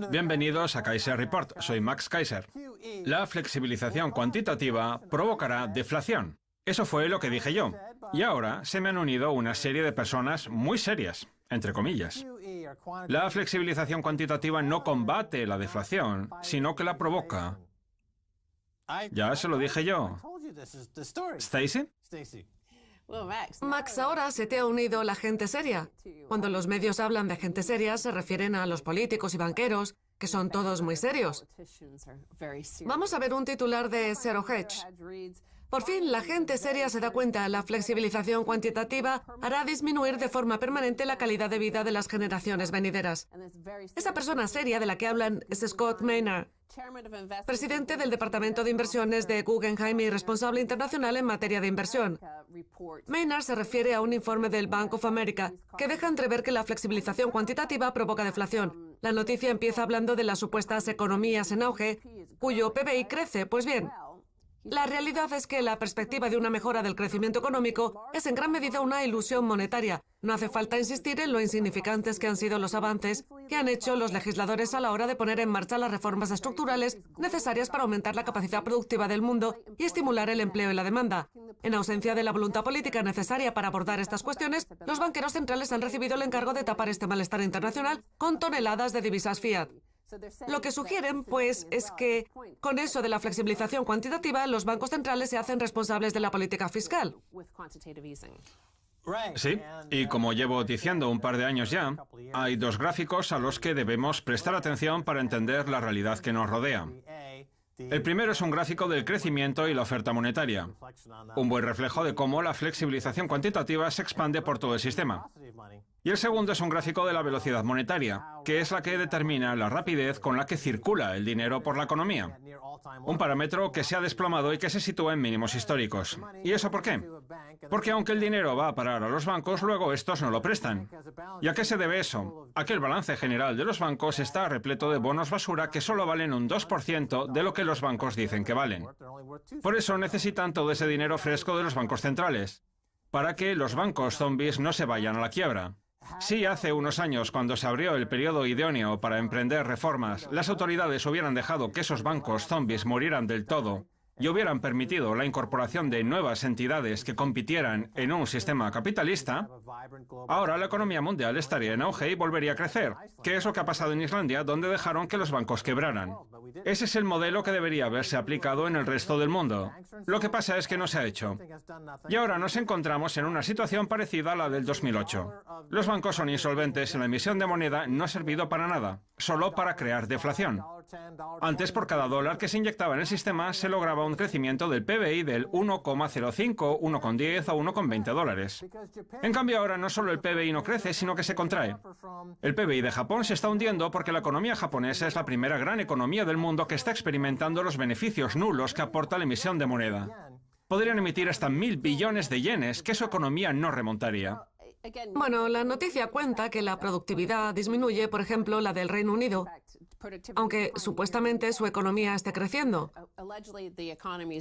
Bienvenidos a Kaiser Report, soy Max Kaiser. La flexibilización cuantitativa provocará deflación. Eso fue lo que dije yo. Y ahora se me han unido una serie de personas muy serias, entre comillas. La flexibilización cuantitativa no combate la deflación, sino que la provoca. Ya se lo dije yo. ¿Stacy? Max, ahora se te ha unido la gente seria. Cuando los medios hablan de gente seria, se refieren a los políticos y banqueros, que son todos muy serios. Vamos a ver un titular de Zero Hedge. Por fin, la gente seria se da cuenta, la flexibilización cuantitativa hará disminuir de forma permanente la calidad de vida de las generaciones venideras. Esa persona seria de la que hablan es Scott Maynard, presidente del Departamento de Inversiones de Guggenheim y responsable internacional en materia de inversión. Maynard se refiere a un informe del Bank of America que deja entrever que la flexibilización cuantitativa provoca deflación. La noticia empieza hablando de las supuestas economías en auge, cuyo PBI crece. Pues bien, la realidad es que la perspectiva de una mejora del crecimiento económico es en gran medida una ilusión monetaria. No hace falta insistir en lo insignificantes que han sido los avances que han hecho los legisladores a la hora de poner en marcha las reformas estructurales necesarias para aumentar la capacidad productiva del mundo y estimular el empleo y la demanda. En ausencia de la voluntad política necesaria para abordar estas cuestiones, los banqueros centrales han recibido el encargo de tapar este malestar internacional con toneladas de divisas fiat. Lo que sugieren, pues, es que con eso de la flexibilización cuantitativa, los bancos centrales se hacen responsables de la política fiscal. Sí, y como llevo diciendo un par de años ya, hay dos gráficos a los que debemos prestar atención para entender la realidad que nos rodea. El primero es un gráfico del crecimiento y la oferta monetaria, un buen reflejo de cómo la flexibilización cuantitativa se expande por todo el sistema. Y el segundo es un gráfico de la velocidad monetaria, que es la que determina la rapidez con la que circula el dinero por la economía. Un parámetro que se ha desplomado y que se sitúa en mínimos históricos. ¿Y eso por qué? Porque aunque el dinero va a parar a los bancos, luego estos no lo prestan. ¿Y a qué se debe eso? A que el balance general de los bancos está repleto de bonos basura que solo valen un 2% de lo que los bancos dicen que valen. Por eso necesitan todo ese dinero fresco de los bancos centrales, para que los bancos zombies no se vayan a la quiebra. Si hace unos años, cuando se abrió el periodo idóneo para emprender reformas, las autoridades hubieran dejado que esos bancos zombies murieran del todo y hubieran permitido la incorporación de nuevas entidades que compitieran en un sistema capitalista, ahora la economía mundial estaría en auge y volvería a crecer, que es lo que ha pasado en Islandia, donde dejaron que los bancos quebraran. Ese es el modelo que debería haberse aplicado en el resto del mundo. Lo que pasa es que no se ha hecho. Y ahora nos encontramos en una situación parecida a la del 2008. Los bancos son insolventes y la emisión de moneda no ha servido para nada, solo para crear deflación. Antes, por cada dólar que se inyectaba en el sistema, se lograba un crecimiento del PBI del 1,05, 1,10 o 1,20 dólares. En cambio, ahora no solo el PBI no crece, sino que se contrae. El PBI de Japón se está hundiendo porque la economía japonesa es la primera gran economía del mundo que está experimentando los beneficios nulos que aporta la emisión de moneda. Podrían emitir hasta 1.000 billones de yenes que su economía no remontaría. Bueno, la noticia cuenta que la productividad disminuye, por ejemplo, la del Reino Unido, aunque supuestamente su economía esté creciendo.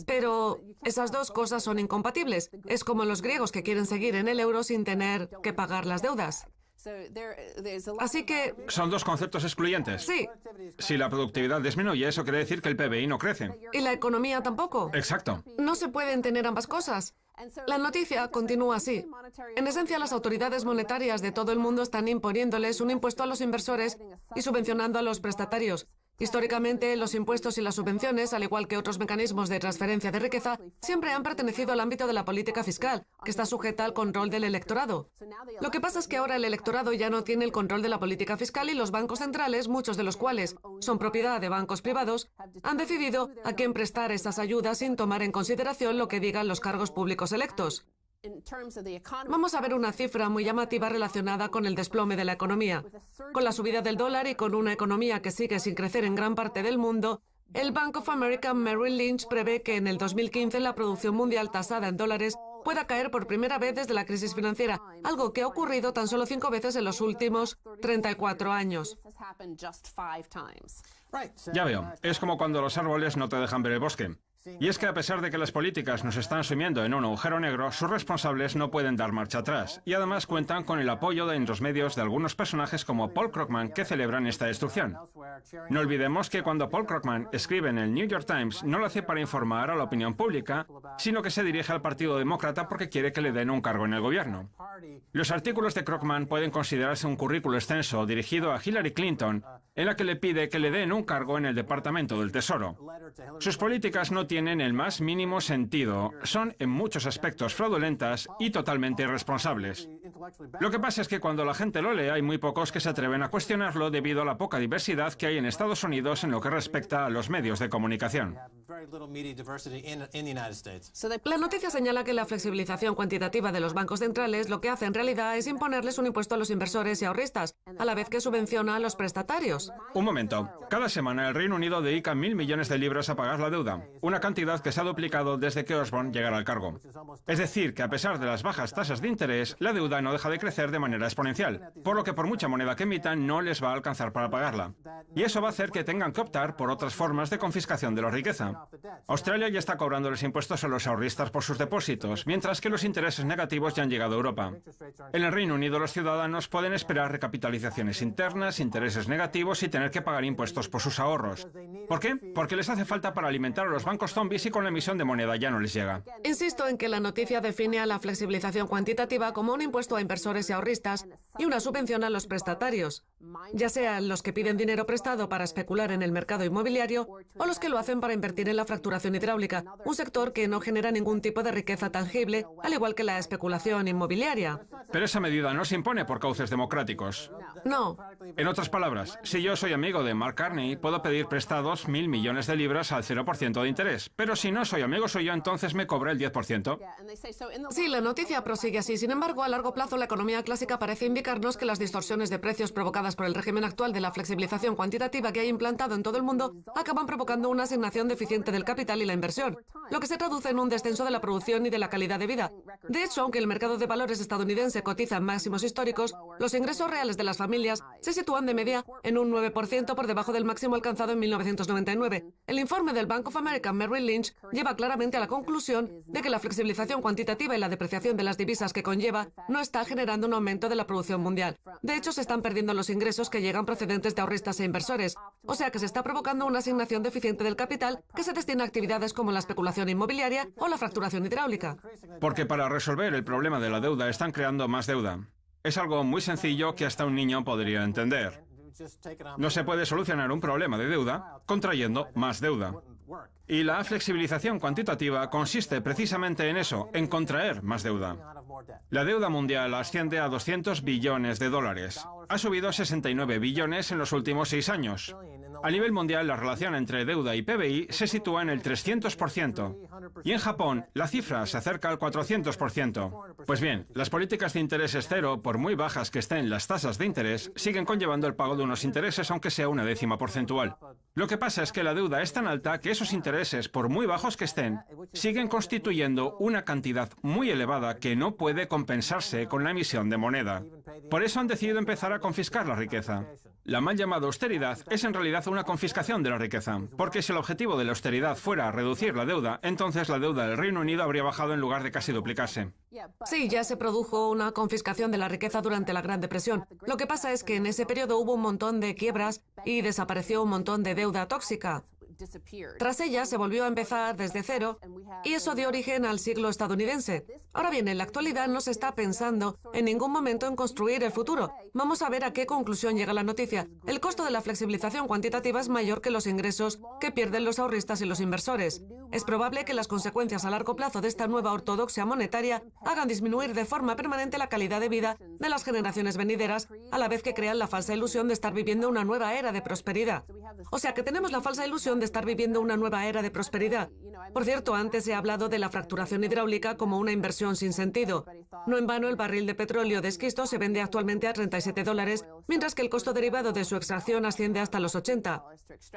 Pero esas dos cosas son incompatibles. Es como los griegos que quieren seguir en el euro sin tener que pagar las deudas. Así que... ¿Son dos conceptos excluyentes? Sí. Si la productividad disminuye, eso quiere decir que el PBI no crece. ¿Y la economía tampoco? Exacto. No se pueden tener ambas cosas. La noticia continúa así. En esencia, las autoridades monetarias de todo el mundo están imponiéndoles un impuesto a los inversores y subvencionando a los prestatarios. Históricamente, los impuestos y las subvenciones, al igual que otros mecanismos de transferencia de riqueza, siempre han pertenecido al ámbito de la política fiscal, que está sujeta al control del electorado. Lo que pasa es que ahora el electorado ya no tiene el control de la política fiscal y los bancos centrales, muchos de los cuales son propiedad de bancos privados, han decidido a quién prestar esas ayudas sin tomar en consideración lo que digan los cargos públicos electos. Vamos a ver una cifra muy llamativa relacionada con el desplome de la economía. Con la subida del dólar y con una economía que sigue sin crecer en gran parte del mundo, el Bank of America Merrill Lynch prevé que en el 2015 la producción mundial tasada en dólares pueda caer por primera vez desde la crisis financiera, algo que ha ocurrido tan solo 5 veces en los últimos 34 años. Ya veo, es como cuando los árboles no te dejan ver el bosque. Y es que a pesar de que las políticas nos están sumiendo en un agujero negro, sus responsables no pueden dar marcha atrás. Y además cuentan con el apoyo en los medios de algunos personajes como Paul Krugman, que celebran esta destrucción. No olvidemos que cuando Paul Krugman escribe en el New York Times, no lo hace para informar a la opinión pública, sino que se dirige al Partido Demócrata porque quiere que le den un cargo en el gobierno. Los artículos de Krugman pueden considerarse un currículo extenso dirigido a Hillary Clinton, en la que le pide que le den un cargo en el Departamento del Tesoro. Sus políticas no tienen el más mínimo sentido, son en muchos aspectos fraudulentas y totalmente irresponsables. Lo que pasa es que cuando la gente lo lee hay muy pocos que se atreven a cuestionarlo debido a la poca diversidad que hay en Estados Unidos en lo que respecta a los medios de comunicación. La noticia señala que la flexibilización cuantitativa de los bancos centrales lo que hace en realidad es imponerles un impuesto a los inversores y ahorristas, a la vez que subvenciona a los prestatarios. Un momento. Cada semana el Reino Unido dedica 1.000 millones de libras a pagar la deuda, una cantidad que se ha duplicado desde que Osborne llegara al cargo. Es decir, que a pesar de las bajas tasas de interés, la deuda no deja de crecer de manera exponencial, por lo que por mucha moneda que emitan no les va a alcanzar para pagarla. Y eso va a hacer que tengan que optar por otras formas de confiscación de la riqueza. Australia ya está cobrando los impuestos a los ahorristas por sus depósitos, mientras que los intereses negativos ya han llegado a Europa. En el Reino Unido los ciudadanos pueden esperar recapitalizaciones internas, intereses negativos y tener que pagar impuestos por sus ahorros. ¿Por qué? Porque les hace falta para alimentar a los bancos zombies y con la emisión de moneda ya no les llega. Insisto en que la noticia define a la flexibilización cuantitativa como un impuesto a inversores y ahorristas y una subvención a los prestatarios, ya sean los que piden dinero prestado para especular en el mercado inmobiliario o los que lo hacen para invertir en la fracturación hidráulica, un sector que no genera ningún tipo de riqueza tangible, al igual que la especulación inmobiliaria. Pero esa medida no se impone por cauces democráticos. No. En otras palabras, si yo soy amigo de Mark Carney, puedo pedir prestados 1.000 millones de libras al 0% de interés. Pero si no soy amigo suyo, entonces me cobra el 10%. Sí, la noticia prosigue así. Sin embargo, a largo plazo, la economía clásica parece indicarnos que las distorsiones de precios provocadas por el régimen actual de la flexibilización cuantitativa que hay implantado en todo el mundo acaban provocando una asignación deficiente del capital y la inversión, lo que se traduce en un descenso de la producción y de la calidad de vida. De hecho, aunque el mercado de valores estadounidense cotiza en máximos históricos, los ingresos reales de las familias se sitúan de media en un 9% por debajo del máximo alcanzado en 1999. El informe del Bank of America Merrill Lynch lleva claramente a la conclusión de que la flexibilización cuantitativa y la depreciación de las divisas que conlleva no está generando un aumento de la producción mundial. De hecho, se están perdiendo los ingresos que llegan procedentes de ahorristas e inversores. O sea que se está provocando una asignación deficiente del capital que se destina a actividades como la especulación inmobiliaria o la fracturación hidráulica. Porque para resolver el problema de la deuda están creando más deuda. Es algo muy sencillo que hasta un niño podría entender. No se puede solucionar un problema de deuda contrayendo más deuda. Y la flexibilización cuantitativa consiste precisamente en eso, en contraer más deuda. La deuda mundial asciende a 200 billones de dólares. Ha subido a 69 billones en los últimos 6 años. A nivel mundial, la relación entre deuda y PBI se sitúa en el 300%. Y en Japón, la cifra se acerca al 400%. Pues bien, las políticas de intereses cero, por muy bajas que estén las tasas de interés, siguen conllevando el pago de unos intereses, aunque sea una décima porcentual. Lo que pasa es que la deuda es tan alta que esos intereses, por muy bajos que estén, siguen constituyendo una cantidad muy elevada que no puede compensarse con la emisión de moneda. Por eso han decidido empezar a confiscar la riqueza. La mal llamada austeridad es en realidad una confiscación de la riqueza, porque si el objetivo de la austeridad fuera reducir la deuda, entonces la deuda del Reino Unido habría bajado en lugar de casi duplicarse. Sí, ya se produjo una confiscación de la riqueza durante la Gran Depresión. Lo que pasa es que en ese periodo hubo un montón de quiebras y desapareció un montón de deuda tóxica. Tras ella se volvió a empezar desde cero y eso dio origen al siglo estadounidense. Ahora bien, en la actualidad no se está pensando en ningún momento en construir el futuro. Vamos a ver a qué conclusión llega la noticia. El costo de la flexibilización cuantitativa es mayor que los ingresos que pierden los ahorristas y los inversores. Es probable que las consecuencias a largo plazo de esta nueva ortodoxia monetaria hagan disminuir de forma permanente la calidad de vida de las generaciones venideras, a la vez que crean la falsa ilusión de estar viviendo una nueva era de prosperidad. O sea que tenemos la falsa ilusión de estar viviendo una nueva era de prosperidad. Por cierto, antes he hablado de la fracturación hidráulica como una inversión sin sentido. No en vano, el barril de petróleo de esquisto se vende actualmente a $37, mientras que el costo derivado de su extracción asciende hasta los 80.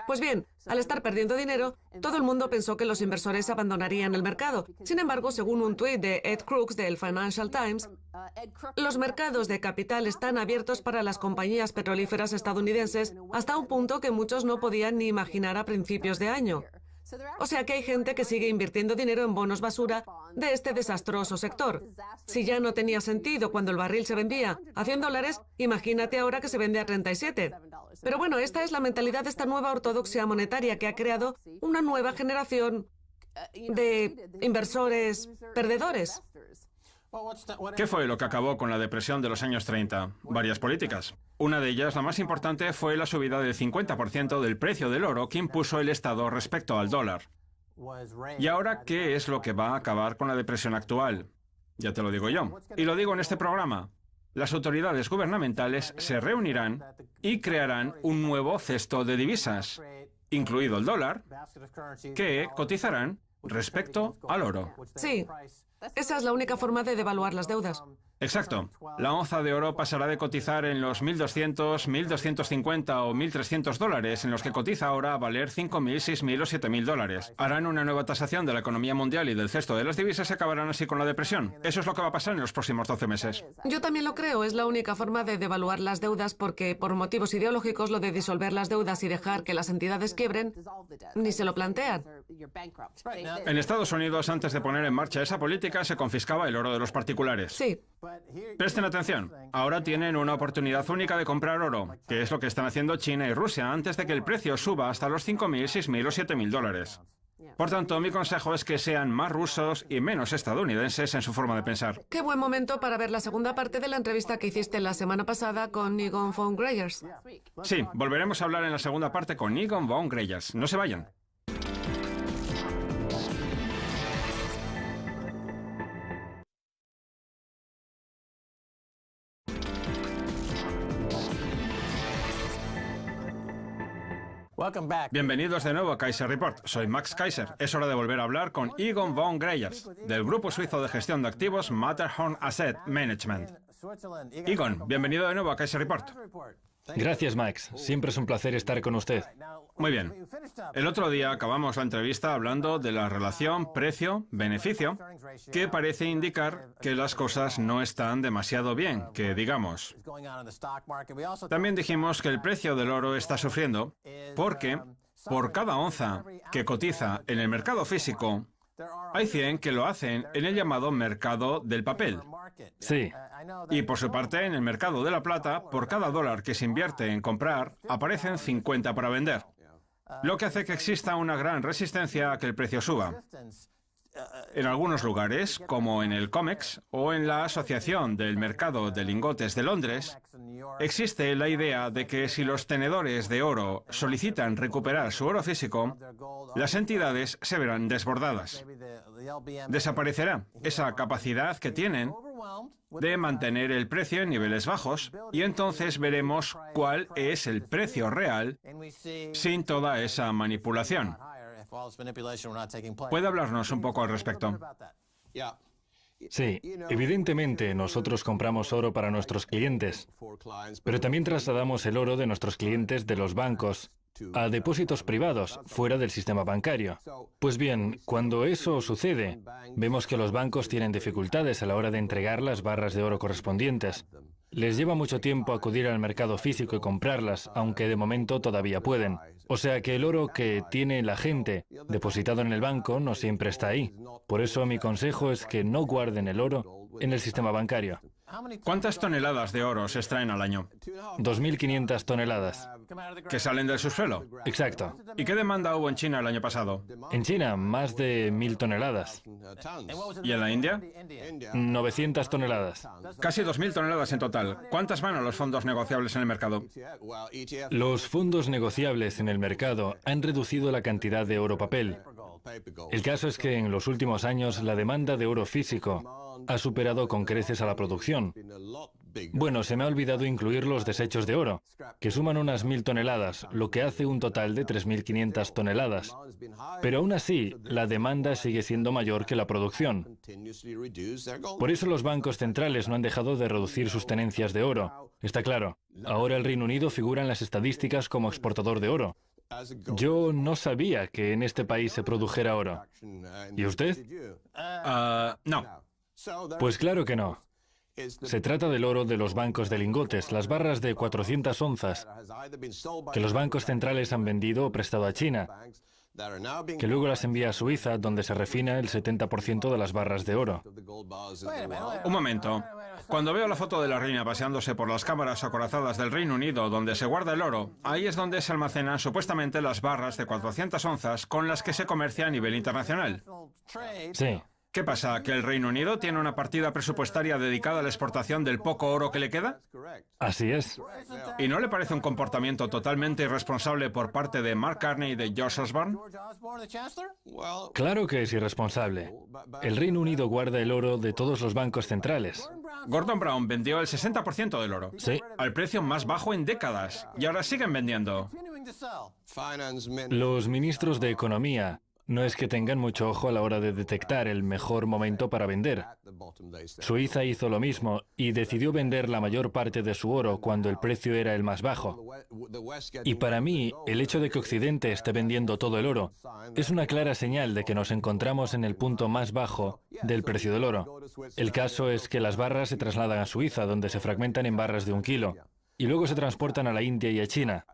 Pues bien, al estar perdiendo dinero, todo el mundo pensó que los inversores abandonarían el mercado. Sin embargo, según un tuit de Ed Crooks del Financial Times, los mercados de capital están abiertos para las compañías petrolíferas estadounidenses hasta un punto que muchos no podían ni imaginar a principios de año. O sea que hay gente que sigue invirtiendo dinero en bonos basura de este desastroso sector. Si ya no tenía sentido cuando el barril se vendía a $100, imagínate ahora que se vende a 37. Pero bueno, esta es la mentalidad de esta nueva ortodoxia monetaria que ha creado una nueva generación de inversores perdedores. ¿Qué fue lo que acabó con la depresión de los años 30? Varias políticas. Una de ellas, la más importante, fue la subida del 50% del precio del oro que impuso el Estado respecto al dólar. ¿Y ahora qué es lo que va a acabar con la depresión actual? Ya te lo digo yo. Y lo digo en este programa. Las autoridades gubernamentales se reunirán y crearán un nuevo cesto de divisas, incluido el dólar, que cotizarán respecto al oro. Sí, esa es la única forma de devaluar las deudas. Exacto. La onza de oro pasará de cotizar en los 1.200, 1.250 o 1.300 dólares, en los que cotiza ahora, a valer 5.000, 6.000 o 7.000 dólares. Harán una nueva tasación de la economía mundial y del cesto de las divisas y acabarán así con la depresión. Eso es lo que va a pasar en los próximos 12 meses. Yo también lo creo, es la única forma de devaluar las deudas porque por motivos ideológicos lo de disolver las deudas y dejar que las entidades quiebren ni se lo plantean. En Estados Unidos, antes de poner en marcha esa política, se confiscaba el oro de los particulares. Sí. Presten atención. Ahora tienen una oportunidad única de comprar oro, que es lo que están haciendo China y Rusia antes de que el precio suba hasta los 5.000, 6.000 o 7.000 dólares. Por tanto, mi consejo es que sean más rusos y menos estadounidenses en su forma de pensar. Qué buen momento para ver la segunda parte de la entrevista que hiciste la semana pasada con Egon von Greyers. Sí, volveremos a hablar en la segunda parte con Egon von Greyers. No se vayan. Bienvenidos de nuevo a Kaiser Report. Soy Max Kaiser. Es hora de volver a hablar con Egon von Greyers, del grupo suizo de gestión de activos Matterhorn Asset Management. Egon, bienvenido de nuevo a Kaiser Report. Gracias, Max. Siempre es un placer estar con usted. Muy bien. El otro día acabamos la entrevista hablando de la relación precio-beneficio, que parece indicar que las cosas no están demasiado bien, que digamos. También dijimos que el precio del oro está sufriendo porque por cada onza que cotiza en el mercado físico, hay 100 que lo hacen en el llamado mercado del papel. Sí. Y por su parte, en el mercado de la plata, por cada dólar que se invierte en comprar, aparecen 50 para vender. Lo que hace que exista una gran resistencia a que el precio suba. En algunos lugares, como en el COMEX o en la Asociación del Mercado de Lingotes de Londres, existe la idea de que si los tenedores de oro solicitan recuperar su oro físico, las entidades se verán desbordadas. Desaparecerá esa capacidad que tienen de mantener el precio en niveles bajos y entonces veremos cuál es el precio real sin toda esa manipulación. ¿Puede hablarnos un poco al respecto? Sí, evidentemente nosotros compramos oro para nuestros clientes, pero también trasladamos el oro de nuestros clientes de los bancos a depósitos privados fuera del sistema bancario. Pues bien, cuando eso sucede, vemos que los bancos tienen dificultades a la hora de entregar las barras de oro correspondientes. Les lleva mucho tiempo acudir al mercado físico y comprarlas, aunque de momento todavía pueden. O sea que el oro que tiene la gente depositado en el banco no siempre está ahí. Por eso mi consejo es que no guarden el oro en el sistema bancario. ¿Cuántas toneladas de oro se extraen al año? 2.500 toneladas. ¿Que salen del subsuelo? Exacto. ¿Y qué demanda hubo en China el año pasado? En China, más de 1.000 toneladas. ¿Y en la India? 900 toneladas. Casi 2.000 toneladas en total. ¿Cuántas van a los fondos negociables en el mercado? Los fondos negociables en el mercado han reducido la cantidad de oro papel. El caso es que en los últimos años la demanda de oro físico ha superado con creces a la producción. Bueno, se me ha olvidado incluir los desechos de oro, que suman unas 1.000 toneladas, lo que hace un total de 3.500 toneladas. Pero aún así, la demanda sigue siendo mayor que la producción. Por eso los bancos centrales no han dejado de reducir sus tenencias de oro. Está claro, ahora el Reino Unido figura en las estadísticas como exportador de oro. Yo no sabía que en este país se produjera oro. ¿Y usted? No. Pues claro que no. Se trata del oro de los bancos de lingotes, las barras de 400 onzas, que los bancos centrales han vendido o prestado a China. que luego las envía a Suiza, donde se refina el 70% de las barras de oro. Un momento. Cuando veo la foto de la reina paseándose por las cámaras acorazadas del Reino Unido, donde se guarda el oro, ahí es donde se almacenan supuestamente las barras de 400 onzas con las que se comercia a nivel internacional. Sí. ¿Qué pasa? ¿Que el Reino Unido tiene una partida presupuestaria dedicada a la exportación del poco oro que le queda? Así es. ¿Y no le parece un comportamiento totalmente irresponsable por parte de Mark Carney y de George Osborne? Claro que es irresponsable. El Reino Unido guarda el oro de todos los bancos centrales. Gordon Brown vendió el 60% del oro. Sí. Al precio más bajo en décadas. Y ahora siguen vendiendo. Los ministros de Economía no es que tengan mucho ojo a la hora de detectar el mejor momento para vender. Suiza hizo lo mismo y decidió vender la mayor parte de su oro cuando el precio era el más bajo. Y para mí, el hecho de que Occidente esté vendiendo todo el oro es una clara señal de que nos encontramos en el punto más bajo del precio del oro. El caso es que las barras se trasladan a Suiza, donde se fragmentan en barras de 1 kilo. Y luego se transportan a la India y a China.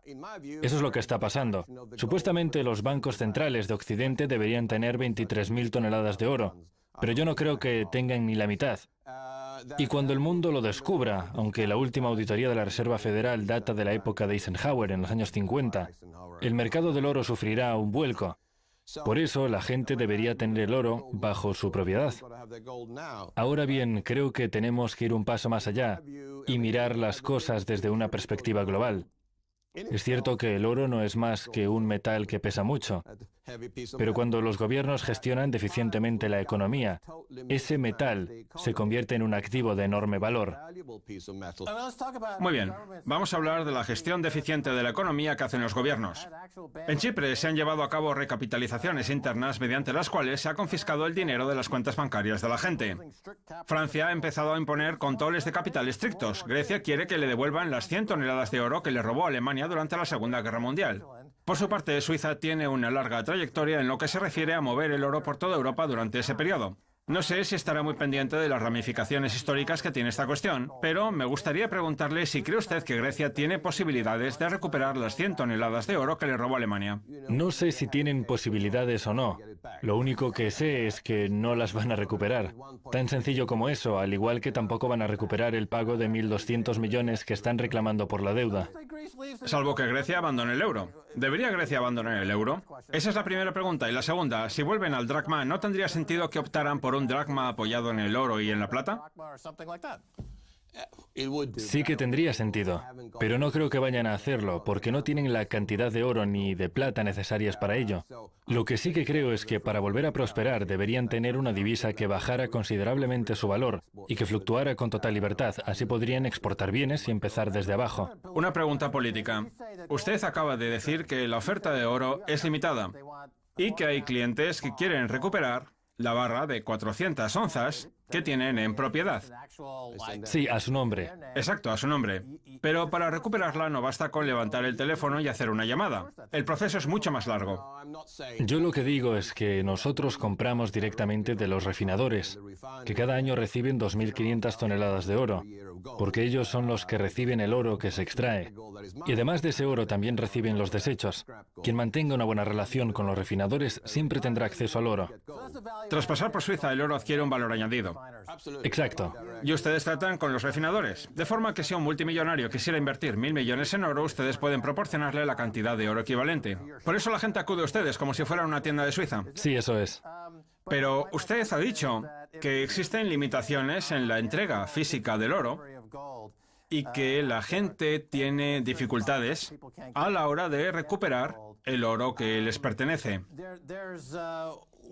Eso es lo que está pasando. Supuestamente los bancos centrales de Occidente deberían tener 23.000 toneladas de oro, pero yo no creo que tengan ni la mitad. Y cuando el mundo lo descubra, aunque la última auditoría de la Reserva Federal data de la época de Eisenhower en los años 50, el mercado del oro sufrirá un vuelco. Por eso la gente debería tener el oro bajo su propiedad. Ahora bien, creo que tenemos que ir un paso más allá y mirar las cosas desde una perspectiva global. Es cierto que el oro no es más que un metal que pesa mucho, pero cuando los gobiernos gestionan deficientemente la economía, ese metal se convierte en un activo de enorme valor. Muy bien, vamos a hablar de la gestión deficiente de la economía que hacen los gobiernos. En Chipre se han llevado a cabo recapitalizaciones internas mediante las cuales se ha confiscado el dinero de las cuentas bancarias de la gente. Francia ha empezado a imponer controles de capital estrictos. Grecia quiere que le devuelvan las 100 toneladas de oro que le robó Alemania durante la Segunda Guerra Mundial. Por su parte, Suiza tiene una larga trayectoria en lo que se refiere a mover el oro por toda Europa durante ese periodo. No sé si estará muy pendiente de las ramificaciones históricas que tiene esta cuestión, pero me gustaría preguntarle si cree usted que Grecia tiene posibilidades de recuperar las 100 toneladas de oro que le robó Alemania. No sé si tienen posibilidades o no. Lo único que sé es que no las van a recuperar. Tan sencillo como eso, al igual que tampoco van a recuperar el pago de 1.200 millones que están reclamando por la deuda. Salvo que Grecia abandone el euro. ¿Debería Grecia abandonar el euro? Esa es la primera pregunta. Y la segunda, si vuelven al dracma, ¿no tendría sentido que optaran por un dracma apoyado en el oro y en la plata? Sí que tendría sentido, pero no creo que vayan a hacerlo, porque no tienen la cantidad de oro ni de plata necesarias para ello. Lo que sí que creo es que para volver a prosperar deberían tener una divisa que bajara considerablemente su valor y que fluctuara con total libertad. Así podrían exportar bienes y empezar desde abajo. Una pregunta política. Usted acaba de decir que la oferta de oro es limitada y que hay clientes que quieren recuperar la barra de 400 onzas que tienen en propiedad. Sí, a su nombre. Exacto, a su nombre. Pero para recuperarla no basta con levantar el teléfono y hacer una llamada. El proceso es mucho más largo. Yo lo que digo es que nosotros compramos directamente de los refinadores, que cada año reciben 2.500 toneladas de oro, porque ellos son los que reciben el oro que se extrae. Y además de ese oro también reciben los desechos. Quien mantenga una buena relación con los refinadores siempre tendrá acceso al oro. Tras pasar por Suiza, el oro adquiere un valor añadido. Exacto. Y ustedes tratan con los refinadores, de forma que si un multimillonario quisiera invertir 1.000 millones en oro, ustedes pueden proporcionarle la cantidad de oro equivalente. Por eso la gente acude a ustedes como si fuera una tienda de Suiza. Sí, eso es. Pero usted ha dicho que existen limitaciones en la entrega física del oro y que la gente tiene dificultades a la hora de recuperar el oro que les pertenece.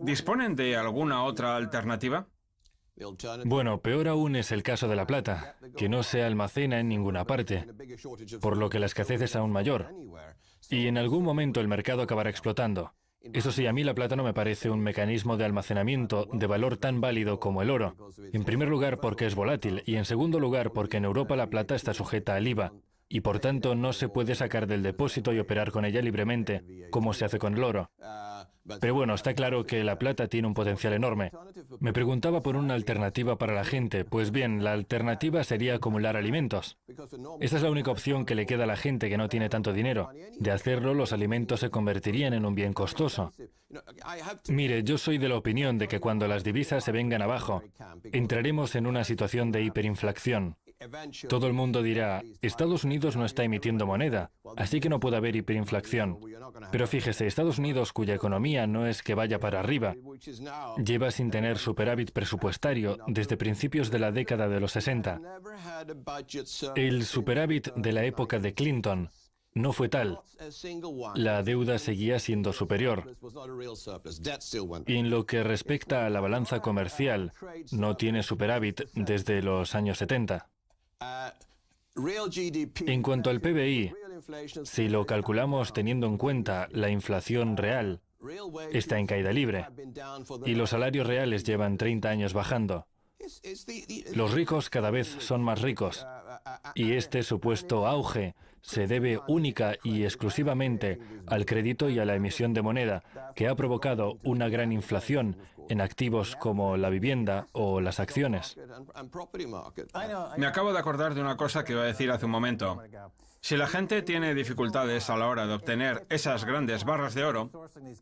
¿Disponen de alguna otra alternativa? Bueno, peor aún es el caso de la plata, que no se almacena en ninguna parte, por lo que la escasez es aún mayor. Y en algún momento el mercado acabará explotando. Eso sí, a mí la plata no me parece un mecanismo de almacenamiento de valor tan válido como el oro. En primer lugar, porque es volátil, y en segundo lugar, porque en Europa la plata está sujeta al IVA, y por tanto no se puede sacar del depósito y operar con ella libremente, como se hace con el oro. Pero bueno, está claro que la plata tiene un potencial enorme. Me preguntaba por una alternativa para la gente. Pues bien, la alternativa sería acumular alimentos. Esa es la única opción que le queda a la gente que no tiene tanto dinero. De hacerlo, los alimentos se convertirían en un bien costoso. Mire, yo soy de la opinión de que cuando las divisas se vengan abajo, entraremos en una situación de hiperinflación. Todo el mundo dirá, Estados Unidos no está emitiendo moneda, así que no puede haber hiperinflación. Pero fíjese, Estados Unidos, cuya economía no es que vaya para arriba, lleva sin tener superávit presupuestario desde principios de la década de los 60. El superávit de la época de Clinton no fue tal. La deuda seguía siendo superior. Y en lo que respecta a la balanza comercial, no tiene superávit desde los años 70. En cuanto al PBI, si lo calculamos teniendo en cuenta la inflación real, está en caída libre. Y los salarios reales llevan 30 años bajando. Los ricos cada vez son más ricos. Y este supuesto auge se debe única y exclusivamente al crédito y a la emisión de moneda, que ha provocado una gran inflación en activos como la vivienda o las acciones. Me acabo de acordar de una cosa que iba a decir hace un momento. Si la gente tiene dificultades a la hora de obtener esas grandes barras de oro,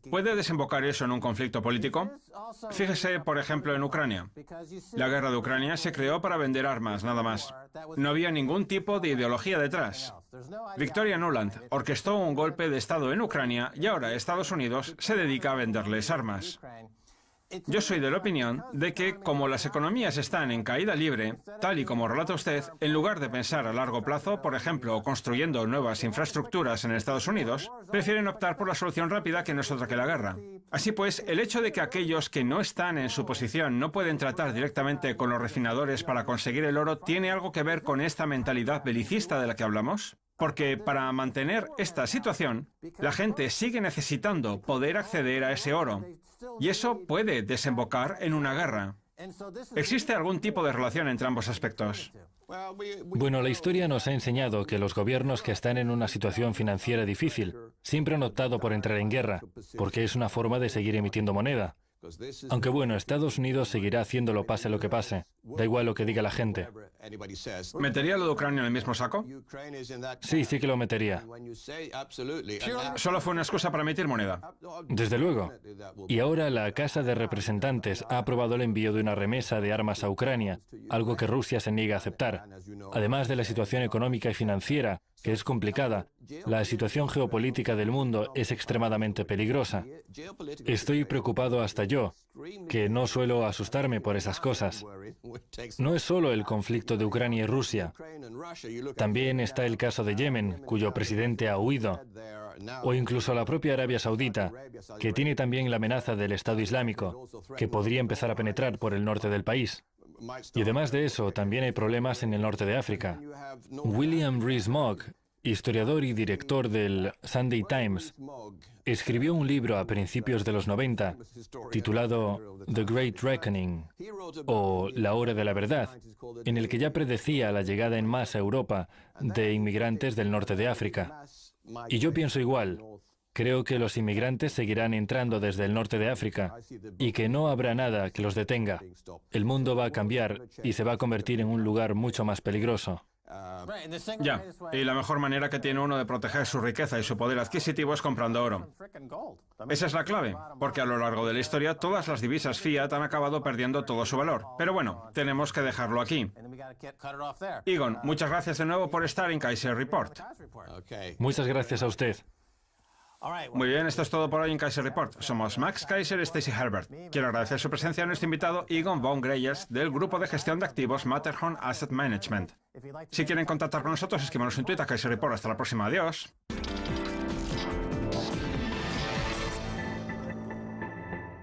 ¿puede desembocar eso en un conflicto político? Fíjese, por ejemplo, en Ucrania. La guerra de Ucrania se creó para vender armas, nada más. No había ningún tipo de ideología detrás. Victoria Nuland orquestó un golpe de Estado en Ucrania y ahora Estados Unidos se dedica a venderles armas. Yo soy de la opinión de que, como las economías están en caída libre, tal y como relata usted, en lugar de pensar a largo plazo, por ejemplo, construyendo nuevas infraestructuras en Estados Unidos, prefieren optar por la solución rápida que no es otra que la guerra. Así pues, el hecho de que aquellos que no están en su posición no pueden tratar directamente con los refinadores para conseguir el oro, ¿tiene algo que ver con esta mentalidad belicista de la que hablamos? Porque para mantener esta situación, la gente sigue necesitando poder acceder a ese oro. Y eso puede desembocar en una guerra. ¿Existe algún tipo de relación entre ambos aspectos? Bueno, la historia nos ha enseñado que los gobiernos que están en una situación financiera difícil siempre han optado por entrar en guerra, porque es una forma de seguir emitiendo moneda. Aunque bueno, Estados Unidos seguirá haciéndolo pase lo que pase. Da igual lo que diga la gente. ¿Metería lo de Ucrania en el mismo saco? Sí, sí que lo metería. Solo fue una excusa para emitir moneda. Desde luego. Y ahora la Casa de Representantes ha aprobado el envío de una remesa de armas a Ucrania, algo que Rusia se niega a aceptar. Además de la situación económica y financiera, que es complicada, la situación geopolítica del mundo es extremadamente peligrosa. Estoy preocupado hasta yo, que no suelo asustarme por esas cosas. No es solo el conflicto de Ucrania y Rusia. También está el caso de Yemen, cuyo presidente ha huido. O incluso la propia Arabia Saudita, que tiene también la amenaza del Estado Islámico, que podría empezar a penetrar por el norte del país. Y además de eso, también hay problemas en el norte de África. William Rees-Mogg, historiador y director del Sunday Times, escribió un libro a principios de los 90 titulado The Great Reckoning, o La Hora de la Verdad, en el que ya predecía la llegada en masa a Europa de inmigrantes del norte de África. Y yo pienso igual. Creo que los inmigrantes seguirán entrando desde el norte de África y que no habrá nada que los detenga. El mundo va a cambiar y se va a convertir en un lugar mucho más peligroso. Ya, y la mejor manera que tiene uno de proteger su riqueza y su poder adquisitivo es comprando oro. Esa es la clave, porque a lo largo de la historia todas las divisas fiat han acabado perdiendo todo su valor. Pero bueno, tenemos que dejarlo aquí. Egon, muchas gracias de nuevo por estar en Kaiser Report. Muchas gracias a usted. Muy bien, esto es todo por hoy en Kaiser Report. Somos Max Kaiser y Stacy Herbert. Quiero agradecer su presencia a nuestro invitado Egon von Greyerz del grupo de gestión de activos Matterhorn Asset Management. Si quieren contactar con nosotros, escríbanos en Twitter a Kaiser Report. Hasta la próxima. Adiós.